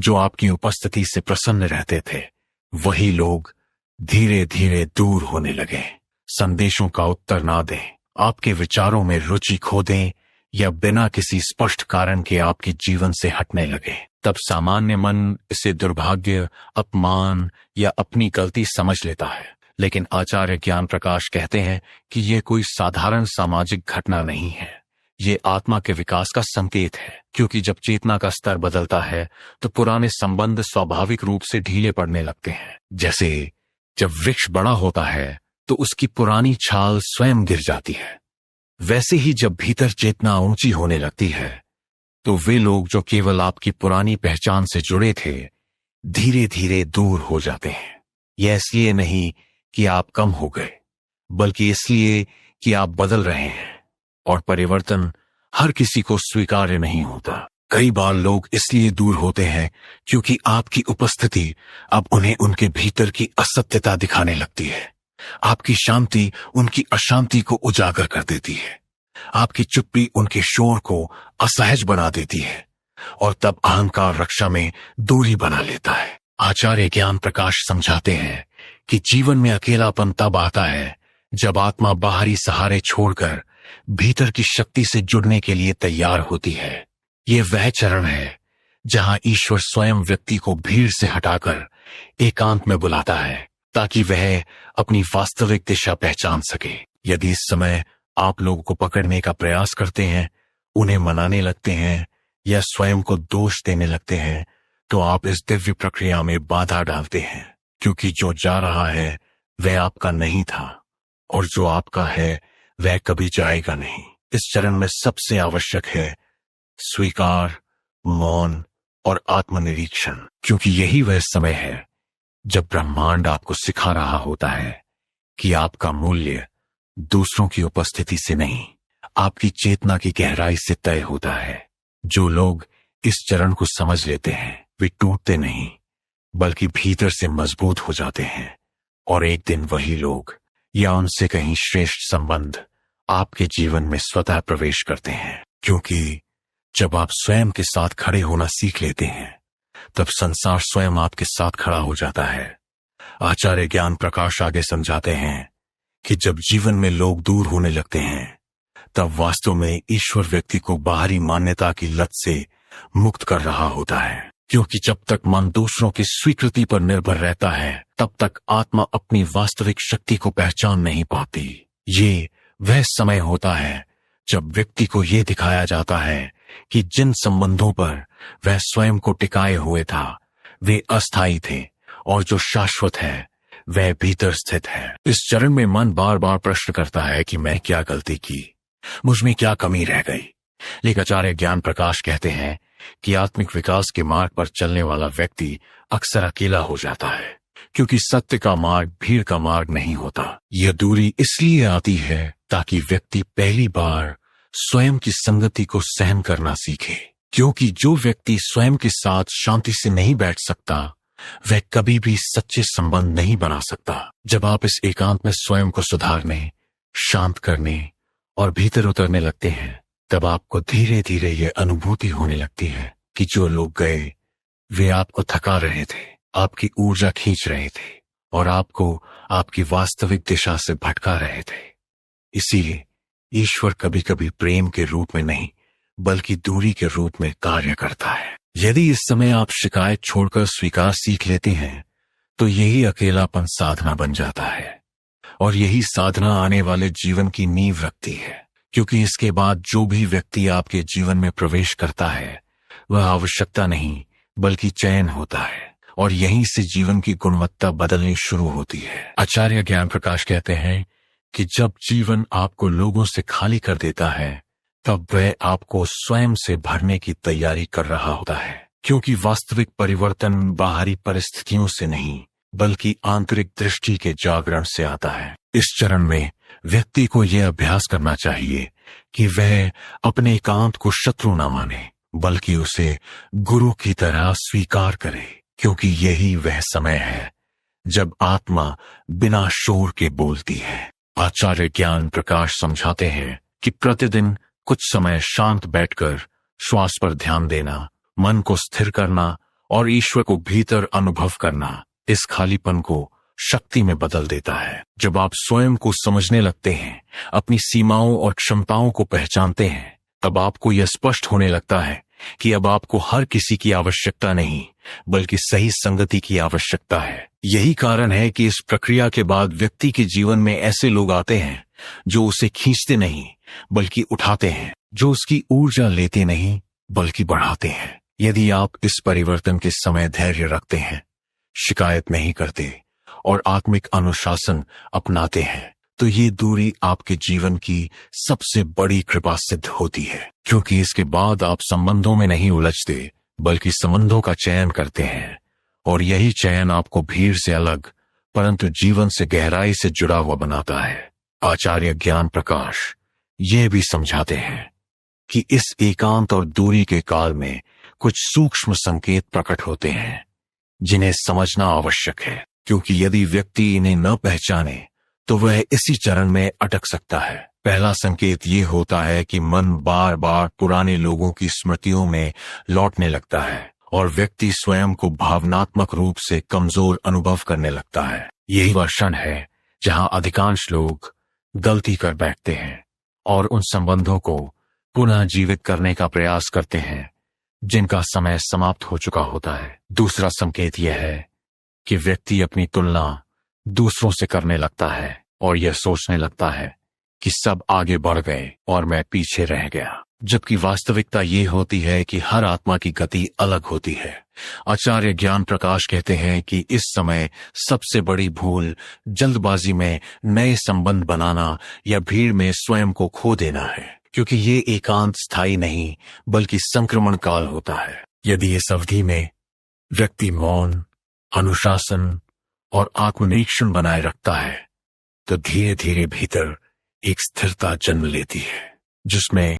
जो आपकी उपस्थिति से प्रसन्न रहते थे, वही लोग धीरे धीरे दूर होने लगे। संदेशों का उत्तर ना दें, आपके विचारों में रुचि खो दें या बिना किसी स्पष्ट कारण के आपके जीवन से हटने लगे, तब सामान्य मन इसे दुर्भाग्य, अपमान या अपनी गलती समझ लेता है। लेकिन आचार्य ज्ञान प्रकाश कहते हैं कि यह कोई साधारण सामाजिक घटना नहीं है, ये आत्मा के विकास का संकेत है। क्योंकि जब चेतना का स्तर बदलता है तो पुराने संबंध स्वाभाविक रूप से ढीले पड़ने लगते हैं। जैसे जब वृक्ष बड़ा होता है तो उसकी पुरानी छाल स्वयं गिर जाती है, वैसे ही जब भीतर चेतना ऊंची होने लगती है तो वे लोग जो केवल आपकी पुरानी पहचान से जुड़े थे, धीरे धीरे दूर हो जाते हैं। यह इसलिए नहीं कि आप कम हो गए, बल्कि इसलिए कि आप बदल रहे हैं, और परिवर्तन हर किसी को स्वीकार्य नहीं होता। कई बार लोग इसलिए दूर होते हैं क्योंकि आपकी उपस्थिति अब उन्हें उनके भीतर की असत्यता दिखाने लगती है। आपकी शांति उनकी अशांति को उजागर कर देती है, आपकी चुप्पी उनके शोर को असहज बना देती है, और तब अहंकार रक्षा में दूरी बना लेता है। आचार्य ज्ञान प्रकाश समझाते हैं कि जीवन में अकेलापन तब आता है जब आत्मा बाहरी सहारे छोड़कर भीतर की शक्ति से जुड़ने के लिए तैयार होती है। ये वह चरण है जहां ईश्वर स्वयं व्यक्ति को भीड़ से हटाकर एकांत में बुलाता है ताकि वह अपनी वास्तविक दिशा पहचान सके। यदि इस समय आप लोगों को पकड़ने का प्रयास करते हैं, उन्हें मनाने लगते हैं या स्वयं को दोष देने लगते हैं, तो आप इस दिव्य प्रक्रिया में बाधा डालते हैं, क्योंकि जो जा रहा है वह आपका नहीं था और जो आपका है वह कभी जाएगा नहीं। इस चरण में सबसे आवश्यक है स्वीकार, मौन और आत्मनिरीक्षण, क्योंकि यही वह समय है जब ब्रह्मांड आपको सिखा रहा होता है कि आपका मूल्य दूसरों की उपस्थिति से नहीं, आपकी चेतना की गहराई से तय होता है। जो लोग इस चरण को समझ लेते हैं वे टूटते नहीं, बल्कि भीतर से मजबूत हो जाते हैं, और एक दिन वही लोग या उनसे कहीं श्रेष्ठ संबंध आपके जीवन में स्वतः प्रवेश करते हैं। क्योंकि जब आप स्वयं के साथ खड़े होना सीख लेते हैं, तब संसार स्वयं आपके साथ खड़ा हो जाता है। आचार्य ज्ञान प्रकाश आगे समझाते हैं कि जब जीवन में लोग दूर होने लगते हैं, तब वास्तव में ईश्वर व्यक्ति को बाहरी मान्यता की लत से मुक्त कर रहा होता है। क्योंकि जब तक मन दूसरों की स्वीकृति पर निर्भर रहता है, तब तक आत्मा अपनी वास्तविक शक्ति को पहचान नहीं पाती। ये वह समय होता है जब व्यक्ति को यह दिखाया जाता है कि जिन संबंधों पर वह स्वयं को टिकाए हुए था वे अस्थायी थे, और जो शाश्वत है वह भीतर स्थित है। इस चरण में मन बार बार प्रश्न करता है कि मैं क्या गलती की, मुझ में क्या कमी रह गई। लेकिन आचार्य ज्ञान प्रकाश कहते हैं कि आत्मिक विकास के मार्ग पर चलने वाला व्यक्ति अक्सर अकेला हो जाता है, क्योंकि सत्य का मार्ग भीड़ का मार्ग नहीं होता। यह दूरी इसलिए आती है ताकि व्यक्ति पहली बार स्वयं की संगति को सहन करना सीखे, क्योंकि जो व्यक्ति स्वयं के साथ शांति से नहीं बैठ सकता वह कभी भी सच्चे संबंध नहीं बना सकता। जब आप इस एकांत में स्वयं को सुधारने, शांत करने और भीतर उतरने लगते हैं, तब आपको धीरे धीरे यह अनुभूति होने लगती है कि जो लोग गए वे आपको थका रहे थे, आपकी ऊर्जा खींच रहे थे और आपको आपकी वास्तविक दिशा से भटका रहे थे। इसीलिए ईश्वर कभी कभी प्रेम के रूप में नहीं बल्कि दूरी के रूप में कार्य करता है। यदि इस समय आप शिकायत छोड़कर स्वीकार सीख लेते हैं तो यही अकेलापन साधना बन जाता है, और यही साधना आने वाले जीवन की नींव रखती है। क्योंकि इसके बाद जो भी व्यक्ति आपके जीवन में प्रवेश करता है वह आवश्यकता नहीं बल्कि चयन होता है, और यहीं से जीवन की गुणवत्ता बदलनी शुरू होती है। आचार्य ज्ञान प्रकाश कहते हैं कि जब जीवन आपको लोगों से खाली कर देता है, तब वह आपको स्वयं से भरने की तैयारी कर रहा होता है। क्योंकि वास्तविक परिवर्तन बाहरी परिस्थितियों से नहीं बल्कि आंतरिक दृष्टि के जागरण से आता है। इस चरण में व्यक्ति को यह अभ्यास करना चाहिए कि वह अपने एकांत को शत्रु न माने बल्कि उसे गुरु की तरह स्वीकार करे, क्योंकि यही वह समय है जब आत्मा बिना शोर के बोलती है। आचार्य ज्ञान प्रकाश समझाते हैं कि प्रतिदिन कुछ समय शांत बैठकर श्वास पर ध्यान देना, मन को स्थिर करना और ईश्वर को भीतर अनुभव करना इस खालीपन को शक्ति में बदल देता है। जब आप स्वयं को समझने लगते हैं, अपनी सीमाओं और क्षमताओं को पहचानते हैं, तब आपको यह स्पष्ट होने लगता है कि अब आपको हर किसी की आवश्यकता नहीं, बल्कि सही संगति की आवश्यकता है। यही कारण है कि इस प्रक्रिया के बाद व्यक्ति के जीवन में ऐसे लोग आते हैं जो उसे खींचते नहीं बल्कि उठाते हैं, जो उसकी ऊर्जा लेते नहीं बल्कि बढ़ाते हैं। यदि आप इस परिवर्तन के समय धैर्य रखते हैं, शिकायत नहीं करते और आत्मिक अनुशासन अपनाते हैं, तो ये दूरी आपके जीवन की सबसे बड़ी कृपा सिद्ध होती है, क्योंकि इसके बाद आप संबंधों में नहीं उलझते बल्कि संबंधों का चयन करते हैं, और यही चयन आपको भीड़ से अलग परंतु जीवन से गहराई से जुड़ा हुआ बनाता है। आचार्य ज्ञान प्रकाश ये भी समझाते हैं कि इस एकांत और दूरी के काल में कुछ सूक्ष्म संकेत प्रकट होते हैं जिन्हें समझना आवश्यक है, क्योंकि यदि व्यक्ति इन्हें न पहचाने तो वह इसी चरण में अटक सकता है। पहला संकेत ये होता है कि मन बार बार पुराने लोगों की स्मृतियों में लौटने लगता है और व्यक्ति स्वयं को भावनात्मक रूप से कमजोर अनुभव करने लगता है। यही वह क्षण है जहां अधिकांश लोग गलती कर बैठते हैं और उन संबंधों को पुनः जीवित करने का प्रयास करते हैं जिनका समय समाप्त हो चुका होता है। दूसरा संकेत यह है कि व्यक्ति अपनी तुलना दूसरों से करने लगता है और यह सोचने लगता है कि सब आगे बढ़ गए और मैं पीछे रह गया, जबकि वास्तविकता ये होती है कि हर आत्मा की गति अलग होती है। आचार्य ज्ञान प्रकाश कहते हैं कि इस समय सबसे बड़ी भूल जल्दबाजी में नए संबंध बनाना या भीड़ में स्वयं को खो देना है, क्योंकि ये एकांत स्थायी नहीं बल्कि संक्रमण काल होता है। यदि इस अवधि में व्यक्ति मौन, अनुशासन और आत्मनिरीक्षण बनाए रखता है तो धीरे धीरे भीतर एक स्थिरता जन्म लेती है जिसमें